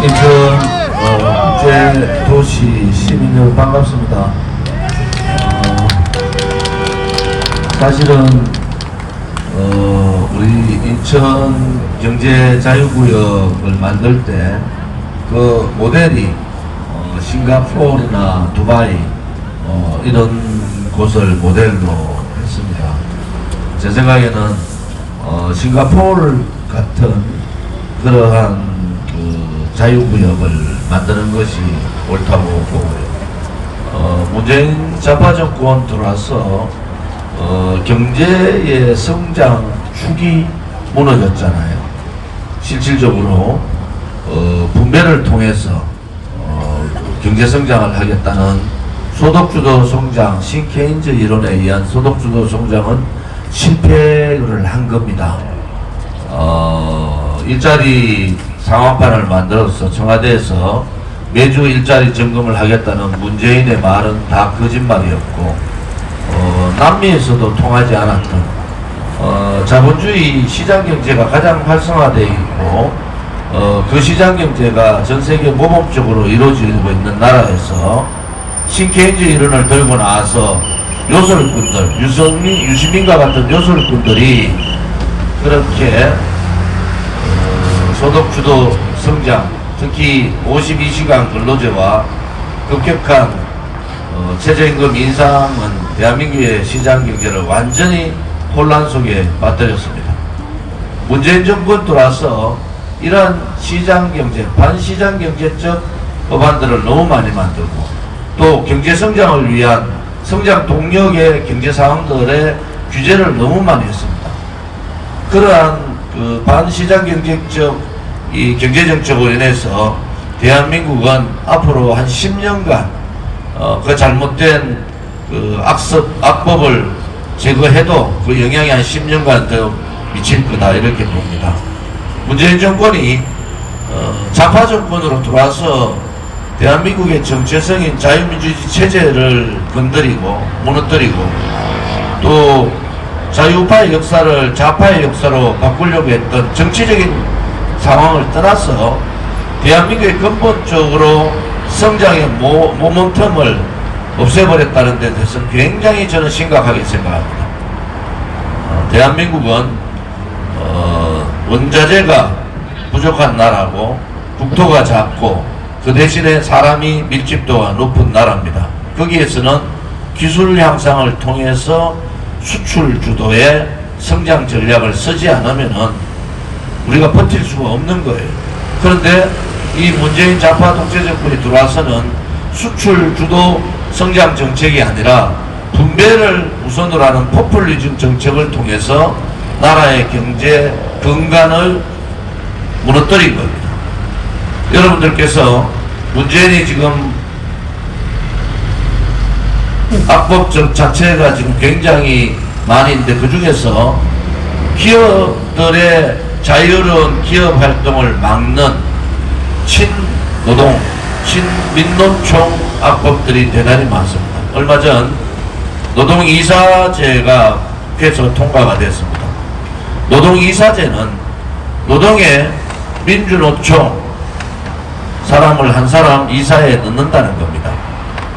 인천 국제도시 시민 반갑습니다. 사실은 우리 인천 경제자유구역을 만들 때 그 모델이 싱가포르나 두바이 이런 곳을 모델로 했습니다. 제 생각에는 싱가포르 같은 그러한 그 자유구역을 만드는 것이 옳다고 보고요. 문재인 좌파 정권 들어와서 경제의 성장 축이 무너졌잖아요. 실질적으로 분배를 통해서 경제 성장을 하겠다는 소득주도 성장, 신케인즈 이론에 의한 소득주도 성장은 실패를 한 겁니다. 일자리 상황판을 만들어서 청와대에서 매주 일자리 점검을 하겠다는 문재인의 말은 다 거짓말이었고, 남미에서도 통하지 않았던 자본주의 시장경제가 가장 활성화되어 있고, 그 시장경제가 전세계 모범적으로 이루어지고 있는 나라에서 신케인즈 이론을 들고 나와서 요술꾼들, 유시민과 같은 요술꾼들이 그렇게 소득주도 성장, 특히 52시간 근로제와 급격한 최저임금 인상은 대한민국의 시장경제를 완전히 혼란 속에 빠뜨렸습니다. 문재인 정권 들어와서 이러한 시장경제, 반시장경제적 법안들을 너무 많이 만들고, 또 경제성장을 위한 성장 동력의 경제사항들의 규제를 너무 많이 했습니다. 그러한 그 반시장경제적 이 경제정책으로 인해서 대한민국은 앞으로 한 10년간 그 잘못된 그 악법을 제거해도 그 영향이 한 10년간 더 미칠 거다, 이렇게 봅니다. 문재인 정권이 좌파 정권으로 들어와서 대한민국의 정체성인 자유민주주의 체제를 건드리고 무너뜨리고, 또 자유파의 역사를 좌파의 역사로 바꾸려고 했던 정치적인 상황을 떠나서 대한민국의 근본적으로 성장의 모멘텀을 없애버렸다는 데 대해서 굉장히 저는 심각하게 생각합니다. 대한민국은 원자재가 부족한 나라고, 국토가 작고, 그 대신에 사람이 밀집도가 높은 나라입니다. 거기에서는 기술 향상을 통해서 수출 주도의 성장 전략을 쓰지 않으면은 우리가 버틸 수가 없는 거예요. 그런데 이 문재인 좌파 독재 정권이 들어와서는 수출 주도 성장 정책이 아니라 분배를 우선으로 하는 포퓰리즘 정책을 통해서 나라의 경제 근간을 무너뜨린 겁니다. 여러분들께서 문재인이 지금 악법 자체가 지금 굉장히 많이 있는데, 그 중에서 기업들의 자유로운 기업 활동을 막는 친노동, 친민노총 악법들이 대단히 많습니다. 얼마 전 노동이사제가 국회에서 통과가 됐습니다. 노동이사제는 노동의 민주노총 사람을 한 사람 이사에 넣는다는 겁니다.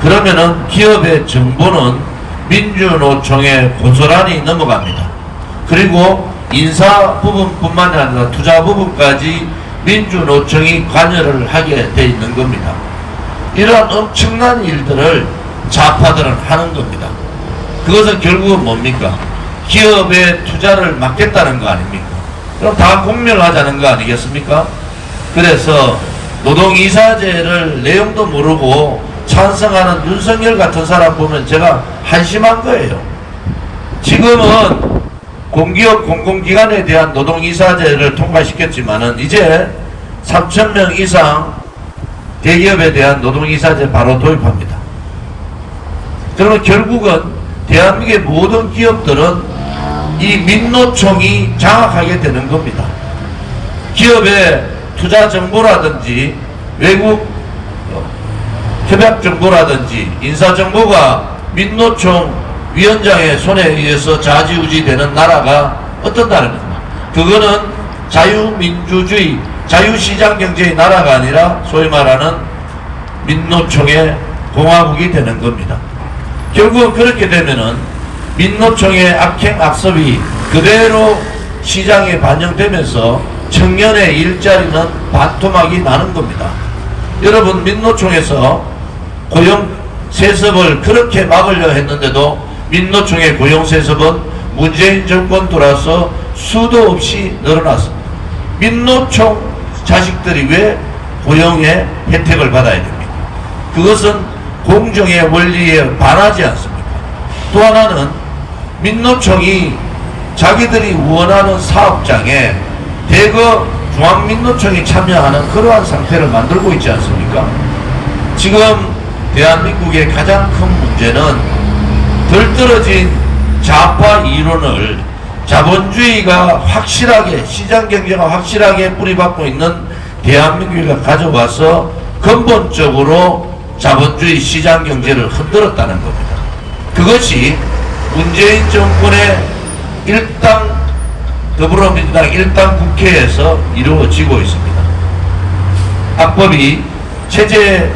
그러면은 기업의 정보는 민주노총에 고스란히 넘어갑니다. 그리고 인사 부분뿐만 아니라 투자 부분까지 민주노총이 관여를 하게 돼 있는 겁니다. 이러한 엄청난 일들을 좌파들은 하는 겁니다. 그것은 결국은 뭡니까? 기업의 투자를 막겠다는 거 아닙니까? 그럼 다 공멸하자는 거 아니겠습니까? 그래서 노동이사제를 내용도 모르고 찬성하는 윤석열 같은 사람 보면 제가 한심한 거예요. 지금은 공기업 공공기관에 대한 노동이사제를 통과시켰지만은 이제 3,000명 이상 대기업에 대한 노동이사제 바로 도입합니다. 그러면 결국은 대한민국의 모든 기업들은 이 민노총이 장악하게 되는 겁니다. 기업의 투자 정보라든지 외국 협약 정보라든지 인사 정보가 민노총 위원장의 손에 의해서 좌지우지 되는 나라가 어떤 나라입니까? 그거는 자유민주주의 자유시장 경제의 나라가 아니라 소위 말하는 민노총의 공화국이 되는 겁니다. 결국은 그렇게 되면은 민노총의 악행 악습이 그대로 시장에 반영되면서 청년의 일자리는 반토막이 나는 겁니다. 여러분, 민노총에서 고용 세습을 그렇게 막으려 했는데도 민노총의 고용 세습은 문재인 정권 들어와서 수도 없이 늘어났습니다. 민노총 자식들이 왜 고용의 혜택을 받아야 됩니까? 그것은 공정의 원리에 반하지 않습니까? 또 하나는 민노총이 자기들이 원하는 사업장에 대거 중앙민노총이 참여하는 그러한 상태를 만들고 있지 않습니까? 지금 대한민국의 가장 큰 문제는 덜떨어진 좌파 이론을 자본주의가 확실하게, 시장경제가 확실하게 뿌리박고 있는 대한민국에 가져와서 근본적으로 자본주의 시장경제를 흔들었다는 겁니다. 그것이 문재인 정권의 일당 더불어민주당 일당 국회에서 이루어지고 있습니다. 악법이 체제에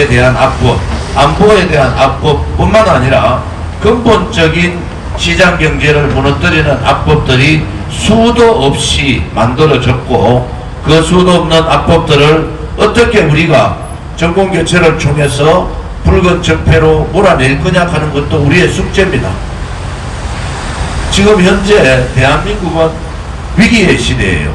대한 악법, 안보에 대한 악법뿐만 아니라 근본적인 시장경제를 무너뜨리는 악법들이 수도 없이 만들어졌고, 그 수도 없는 악법들을 어떻게 우리가 정권교체를 통해서 붉은 적폐로 몰아낼 거냐 하는 것도 우리의 숙제입니다. 지금 현재 대한민국은 위기의 시대예요.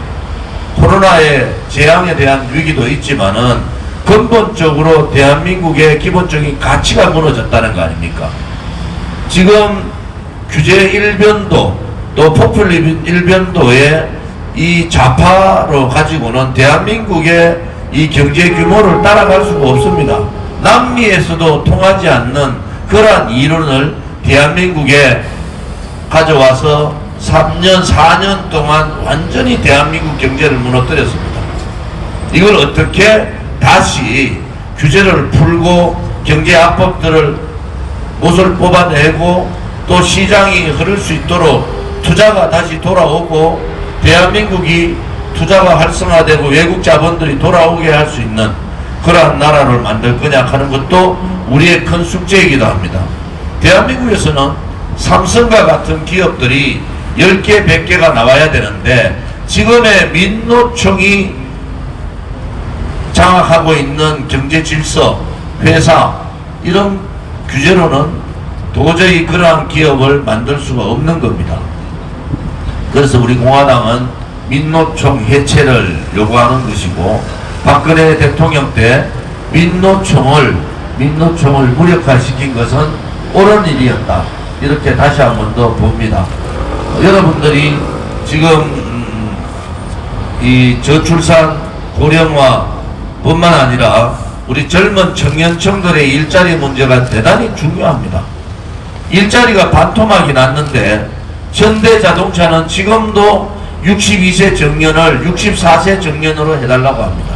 코로나의 재앙에 대한 위기도 있지만은 근본적으로 대한민국의 기본적인 가치가 무너졌다는 거 아닙니까? 지금 규제 일변도 또 포퓰리즘 일변도의 이 좌파로 가지고는 대한민국의 이 경제 규모를 따라갈 수가 없습니다. 남미에서도 통하지 않는 그러한 이론을 대한민국에 가져와서 3년, 4년 동안 완전히 대한민국 경제를 무너뜨렸습니다. 이걸 어떻게 다시 규제를 풀고 경제 악법들을 못을 뽑아내고 또 시장이 흐를 수 있도록 투자가 다시 돌아오고 대한민국이 투자가 활성화되고 외국 자본들이 돌아오게 할 수 있는 그러한 나라를 만들 거냐 하는 것도 우리의 큰 숙제이기도 합니다. 대한민국에서는 삼성과 같은 기업들이 10개, 100개가 나와야 되는데 지금의 민노총이 장악하고 있는 경제 질서, 회사 이런 규제로는 도저히 그러한 기업을 만들 수가 없는 겁니다. 그래서 우리 공화당은 민노총 해체를 요구하는 것이고, 박근혜 대통령 때 민노총을 무력화시킨 것은 옳은 일이었다, 이렇게 다시 한 번 더 봅니다. 여러분들이 지금 이 저출산 고령화 뿐만 아니라 우리 젊은 청년층들의 일자리 문제가 대단히 중요합니다. 일자리가 반토막이 났는데 현대자동차는 지금도 62세 정년을 64세 정년으로 해달라고 합니다.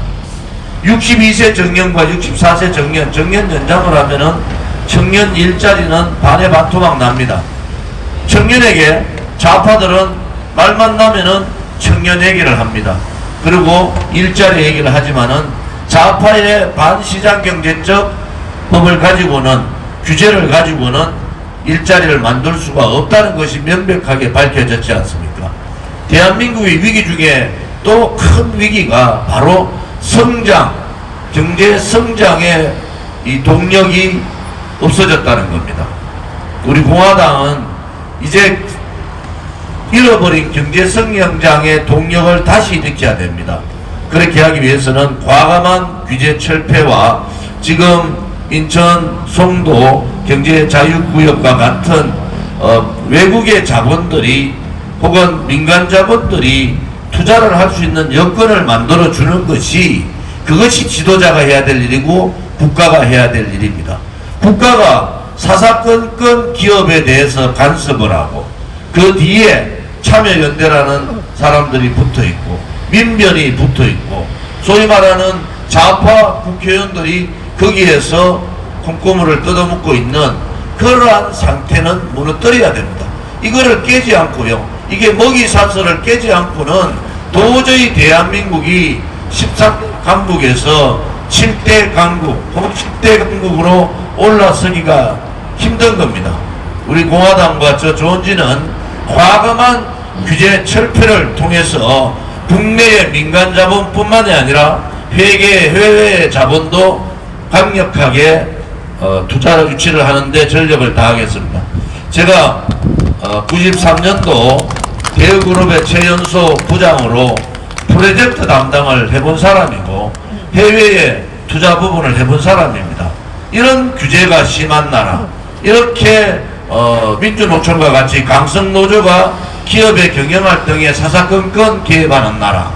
62세 정년과 64세 정년 연장을 하면은 청년 일자리는 반의 반토막 납니다. 청년에게 좌파들은 말만 나면은 청년 얘기를 합니다. 그리고 일자리 얘기를 하지만은 좌파의 반시장경제적 법을 가지고는, 규제를 가지고는 일자리를 만들 수가 없다는 것이 명백하게 밝혀졌지 않습니까? 대한민국의 위기 중에 또 큰 위기가 바로 성장, 경제 성장의 이 동력이 없어졌다는 겁니다. 우리 공화당은 이제 잃어버린 경제 성장의 동력을 다시 일으켜야 됩니다. 그렇게 하기 위해서는 과감한 규제 철폐와 지금 인천, 송도 경제자유구역과 같은 외국의 자본들이 혹은 민간 자본들이 투자를 할 수 있는 여건을 만들어주는 것이, 그것이 지도자가 해야 될 일이고 국가가 해야 될 일입니다. 국가가 사사건건 기업에 대해서 간섭을 하고 그 뒤에 참여연대라는 사람들이 붙어있고 민변이 붙어있고 소위 말하는 좌파 국회의원들이 거기에서 콩고물을 뜯어먹고 있는 그러한 상태는 무너뜨려야 됩니다. 이거를 깨지 않고요, 이게 먹이사슬을 깨지 않고는 도저히 대한민국이 13 강국에서 7대 강국 혹은 10대 강국으로 올라서기가 힘든 겁니다. 우리 공화당과 저 조원진은 과감한 규제 철폐를 통해서 국내의 민간 자본뿐만이 아니라 해외 자본도 강력하게 투자 유치를 하는데 전력을 다하겠습니다. 제가 93년도 대우그룹의 최연소 부장으로 프로젝트 담당을 해본 사람이고 해외에 투자 부분을 해본 사람입니다. 이런 규제가 심한 나라, 이렇게 민주노총과 같이 강성노조가 기업의 경영활동에 사사건건 개입하는 나라,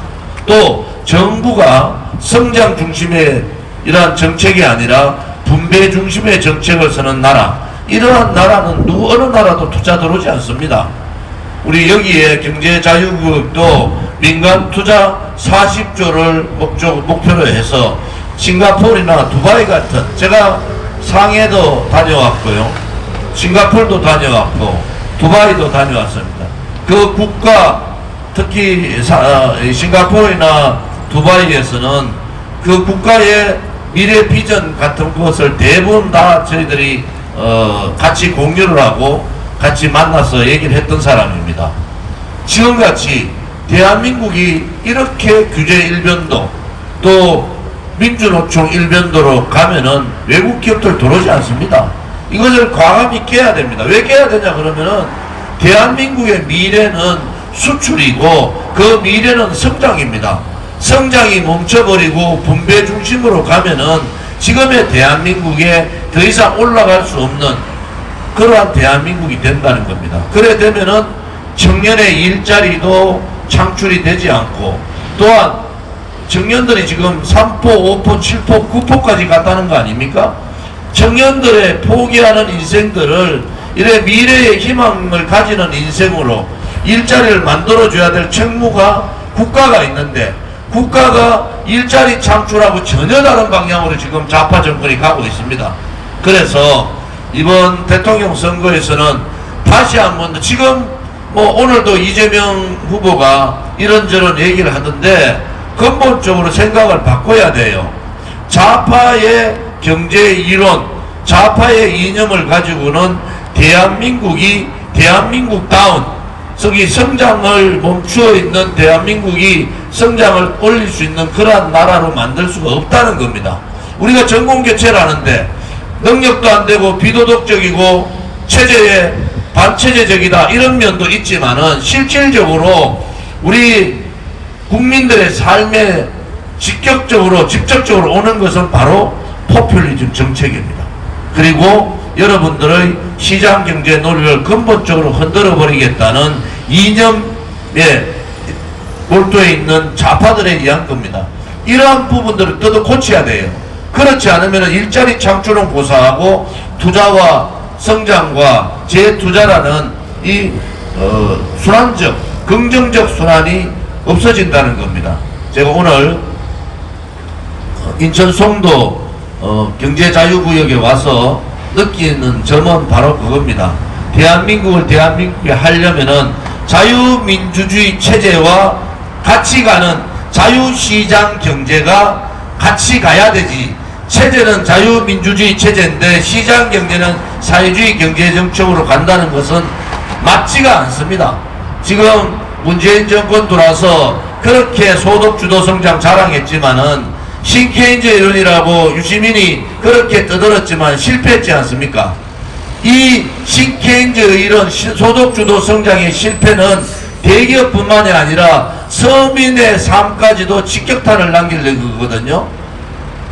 또 정부가 성장 중심의 이러한 정책이 아니라 분배 중심의 정책을 쓰는 나라, 이러한 나라는 어느 나라도 투자 들어오지 않습니다. 우리 여기에 경제자유구역도 민간 투자 40조를 목표로 해서 싱가포르나 두바이 같은, 제가 상해도 다녀왔고요, 싱가포르도 다녀왔고 두바이도 다녀왔습니다. 그 국가, 특히 싱가포르나 두바이에서는 그 국가의 미래 비전 같은 것을 대부분 다 저희들이 같이 공유를 하고 같이 만나서 얘기를 했던 사람입니다. 지금같이 대한민국이 이렇게 규제 일변도 또 민주노총 일변도로 가면은 외국 기업들 들어오지 않습니다. 이것을 과감히 깨야 됩니다. 왜 깨야 되냐 그러면은 대한민국의 미래는 수출이고 그 미래는 성장입니다. 성장이 멈춰버리고 분배 중심으로 가면은 지금의 대한민국에 더 이상 올라갈 수 없는 그러한 대한민국이 된다는 겁니다. 그래 되면은 청년의 일자리도 창출이 되지 않고, 또한 청년들이 지금 3포, 5포, 7포, 9포까지 갔다는 거 아닙니까? 청년들의 포기하는 인생들을 이래 미래의 희망을 가지는 인생으로 일자리를 만들어줘야 될 책무가 국가가 있는데, 국가가 일자리 창출하고 전혀 다른 방향으로 지금 좌파 정권이 가고 있습니다. 그래서 이번 대통령 선거에서는 다시 한번, 지금 오늘도 이재명 후보가 이런저런 얘기를 하던데 근본적으로 생각을 바꿔야 돼요. 좌파의 경제 이론, 좌파의 이념을 가지고는 대한민국이 대한민국다운, 저기 성장을 멈추어 있는 대한민국이 성장을 올릴 수 있는 그러한 나라로 만들 수가 없다는 겁니다. 우리가 전공교체를 하는데 능력도 안 되고 비도덕적이고 체제에 반체제적이다 이런 면도 있지만은 실질적으로 우리 국민들의 삶에 직접적으로 오는 것은 바로 포퓰리즘 정책입니다. 그리고 여러분들의 시장경제 논리를 근본적으로 흔들어 버리겠다는 이념에 몰두해 있는 좌파들에 의한 겁니다. 이러한 부분들을 뜯어 고쳐야 돼요. 그렇지 않으면 일자리 창출은 고사하고 투자와 성장과 재투자라는 이 순환적, 긍정적 순환이 없어진다는 겁니다. 제가 오늘 인천 송도 경제자유구역에 와서 느끼는 점은 바로 그겁니다. 대한민국을 대한민국에 하려면은 자유민주주의 체제와 같이 가는 자유시장 경제가 같이 가야 되지. 체제는 자유민주주의 체제인데 시장 경제는 사회주의 경제 정책으로 간다는 것은 맞지가 않습니다. 지금 문재인 정권 들어와서 그렇게 소득주도 성장 자랑했지만은 신케인즈 이론이라고 유시민이 그렇게 떠들었지만 실패했지 않습니까? 이 신케인즈 이론 소득주도 성장의 실패는 대기업뿐만이 아니라 서민의 삶까지도 직격탄을 남기는 거거든요.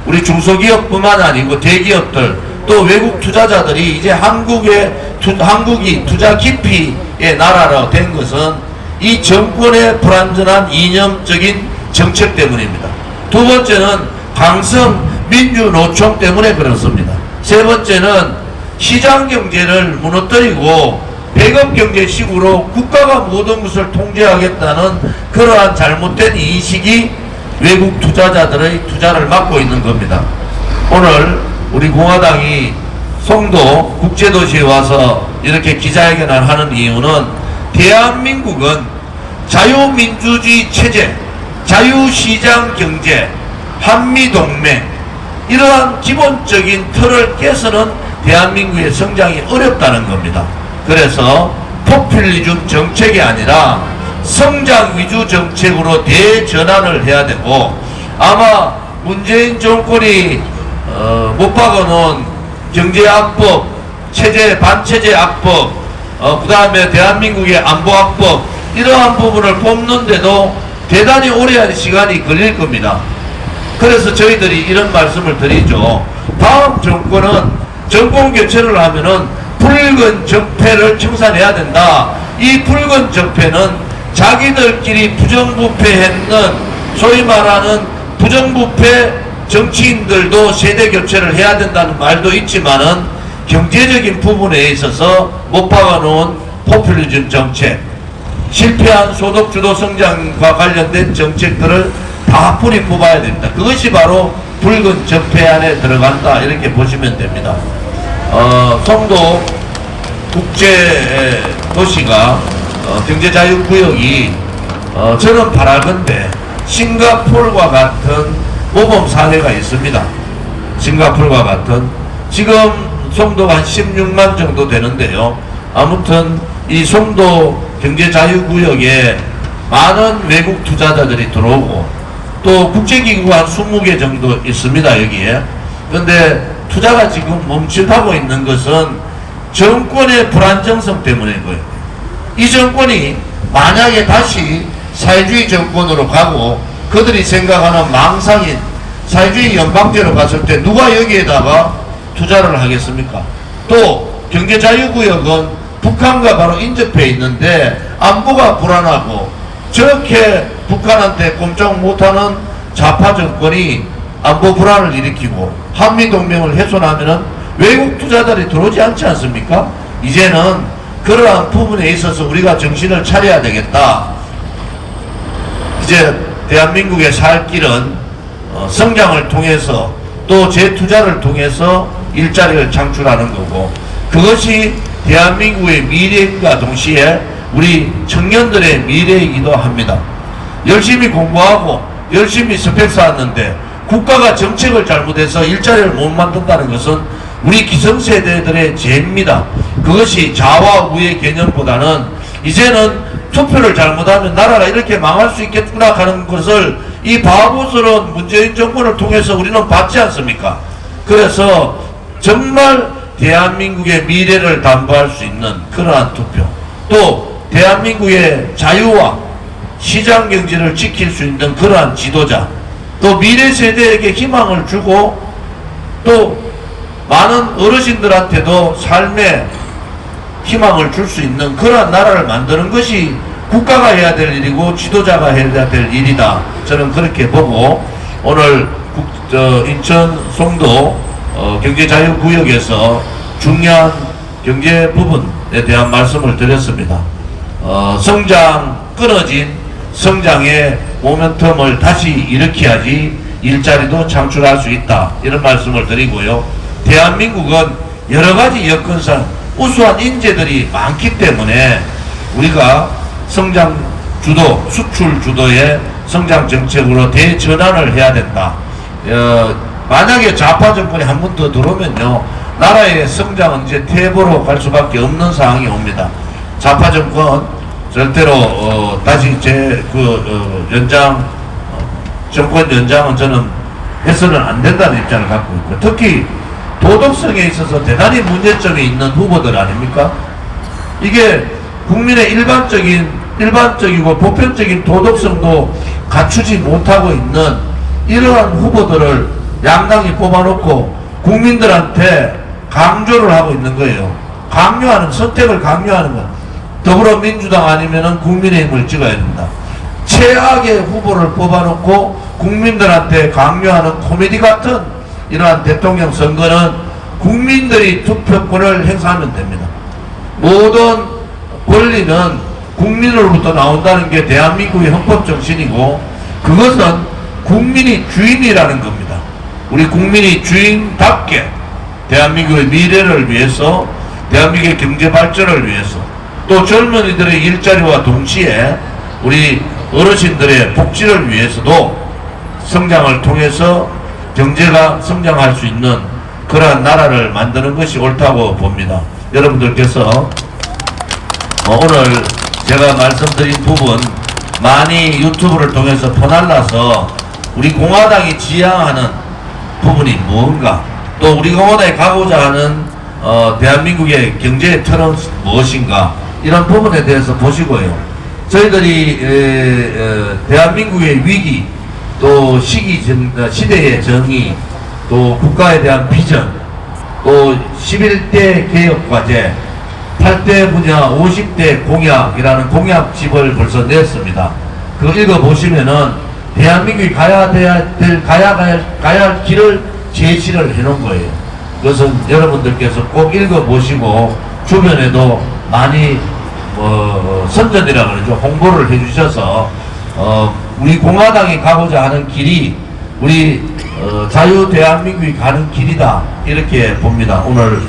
우리 중소기업뿐만 아니고 대기업들 또 외국 투자자들이 이제 한국이 투자 기피의 나라로 된 것은 이 정권의 불완전한 이념적인 정책 때문입니다. 두 번째는 강성 민주노총 때문에 그렇습니다. 세 번째는 시장경제를 무너뜨리고 배급경제식으로 국가가 모든 것을 통제하겠다는 그러한 잘못된 인식이 외국 투자자들의 투자를 막고 있는 겁니다. 오늘 우리 공화당이 송도 국제도시에 와서 이렇게 기자회견을 하는 이유는 대한민국은 자유민주주의 체제, 자유시장 경제, 한미동맹, 이러한 기본적인 틀을 깨서는 대한민국의 성장이 어렵다는 겁니다. 그래서 포퓰리즘 정책이 아니라 성장 위주 정책으로 대전환을 해야 되고, 아마 문재인 정권이 못 박아놓은 경제악법, 반체제 악법, 그 다음에 대한민국의 안보악법, 이러한 부분을 뽑는데도 대단히 오랜 시간이 걸릴 겁니다. 그래서 저희들이 이런 말씀을 드리죠. 다음 정권은 정권 교체를 하면은 붉은 적폐를 청산해야 된다. 이 붉은 적폐는 자기들끼리 부정부패했는, 소위 말하는 부정부패 정치인들도 세대 교체를 해야 된다는 말도 있지만은, 경제적인 부분에 있어서 못 박아놓은 포퓰리즘 정책, 실패한 소득주도 성장과 관련된 정책들을 다 뿌리 뽑아야 됩니다. 그것이 바로 붉은 적폐 안에 들어간다, 이렇게 보시면 됩니다. 송도 국제 도시가 경제자유구역이 저는 바라건대 싱가포르와 같은 모범 사례가 있습니다. 싱가포르와 같은, 지금 송도가 한 16만 정도 되는데요. 아무튼 이 송도 경제자유구역에 많은 외국 투자자들이 들어오고, 또 국제기구가 한 20개 정도 있습니다, 여기에. 그런데 투자가 지금 멈칫하고 있는 것은 정권의 불안정성 때문인 거예요. 이 정권이 만약에 다시 사회주의 정권으로 가고 그들이 생각하는 망상인 사회주의 연방제로 갔을 때 누가 여기에다가 투자를 하겠습니까? 또 경제자유구역은 북한과 바로 인접해 있는데 안보가 불안하고, 저렇게 북한한테 꼼짝 못하는 좌파 정권이 안보 불안을 일으키고 한미동맹을 훼손하면은 외국 투자들이 들어오지 않지 않습니까? 이제는 그러한 부분에 있어서 우리가 정신을 차려야 되겠다. 이제 대한민국의 살 길은 성장을 통해서, 또 재투자를 통해서 일자리를 창출하는 거고, 그것이 대한민국의 미래인과 동시에 우리 청년들의 미래이기도 합니다. 열심히 공부하고 열심히 스펙 쌓았는데 국가가 정책을 잘못해서 일자리를 못 만든다는 것은 우리 기성세대들의 죄입니다. 그것이 좌와 우의 개념보다는 이제는 투표를 잘못하면 나라가 이렇게 망할 수 있겠구나 하는 것을 이 바보스러운 문재인 정권을 통해서 우리는 봤지 않습니까? 그래서 정말 대한민국의 미래를 담보할 수 있는 그러한 투표, 또 대한민국의 자유와 시장 경제를 지킬 수 있는 그러한 지도자, 또 미래 세대에게 희망을 주고, 또 많은 어르신들한테도 삶의 희망을 줄 수 있는 그러한 나라를 만드는 것이 국가가 해야 될 일이고 지도자가 해야 될 일이다. 저는 그렇게 보고, 오늘 인천 송도 경제자유구역에서 중요한 경제 부분에 대한 말씀을 드렸습니다. 성장, 끊어진 성장의 모멘텀을 다시 일으켜야지 일자리도 창출할 수 있다, 이런 말씀을 드리고요. 대한민국은 여러가지 여건상 우수한 인재들이 많기 때문에 우리가 성장 주도, 수출 주도의 성장 정책으로 대전환을 해야 된다. 만약에 좌파 정권이 한 번 더 들어오면요, 나라의 성장은 이제 퇴보로 갈 수밖에 없는 상황이 옵니다. 좌파 정권 절대로 다시 정권 연장은 저는 해서는 안 된다는 입장을 갖고 있고, 특히 도덕성에 있어서 대단히 문제점이 있는 후보들 아닙니까? 이게 국민의 일반적이고 보편적인 도덕성도 갖추지 못하고 있는 이러한 후보들을 양당이 뽑아놓고 국민들한테 강조를 하고 있는 거예요. 선택을 강요하는 거. 더불어민주당 아니면은 국민의힘을 찍어야 된다. 최악의 후보를 뽑아놓고 국민들한테 강요하는 코미디 같은 이러한 대통령 선거는 국민들이 투표권을 행사하면 됩니다. 모든 권리는 국민으로부터 나온다는 게 대한민국의 헌법 정신이고, 그것은 국민이 주인이라는 겁니다. 우리 국민이 주인답게 대한민국의 미래를 위해서, 대한민국의 경제 발전을 위해서, 또 젊은이들의 일자리와 동시에 우리 어르신들의 복지를 위해서도 성장을 통해서 경제가 성장할 수 있는 그러한 나라를 만드는 것이 옳다고 봅니다. 여러분들께서 오늘 제가 말씀드린 부분 많이 유튜브를 통해서 퍼날라서 우리 공화당이 지향하는 부분이 무언가, 또 우리 공화당이 가고자 하는 대한민국의 경제의 틀은 무엇인가, 이런 부분에 대해서 보시고요. 저희들이 대한민국의 위기, 또 시대의 정의, 또 국가에 대한 비전, 또 11대 개혁과제, 8대 분야 50대 공약이라는 공약집을 벌써 냈습니다. 그거 읽어보시면은 대한민국이 가야 할 길을 제시를 해놓은 거예요. 그것은 여러분들께서 꼭 읽어보시고 주변에도 많이 선전이라 그러죠. 홍보를 해주셔서 우리 공화당이 가고자 하는 길이 우리 자유 대한민국이 가는 길이다, 이렇게 봅니다. 오늘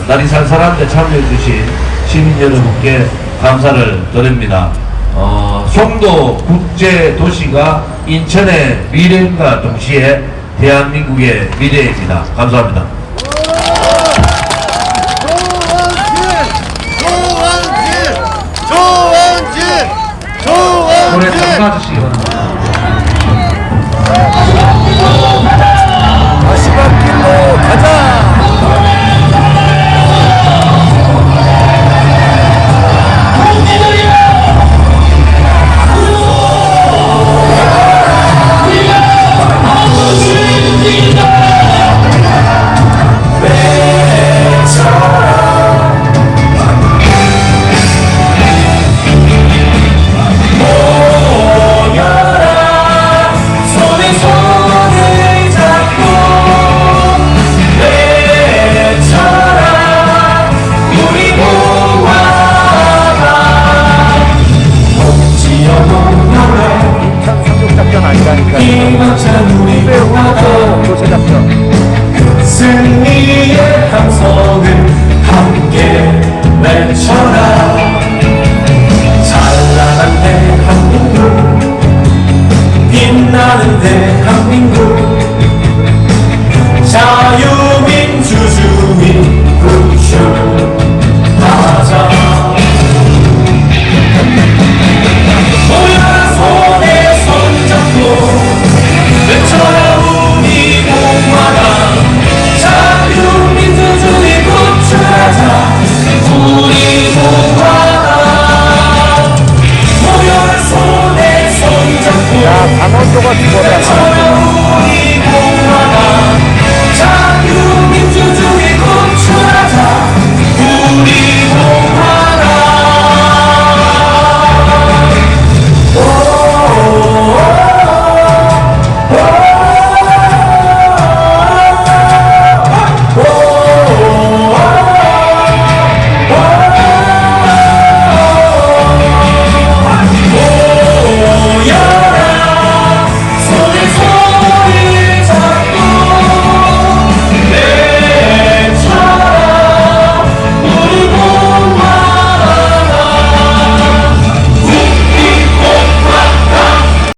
날이 살살한데 참여해 주신 시민 여러분께 감사를 드립니다. 송도 국제도시가 인천의 미래임과 동시에 대한민국의 미래입니다. 감사합니다. 노래 참가해 주시기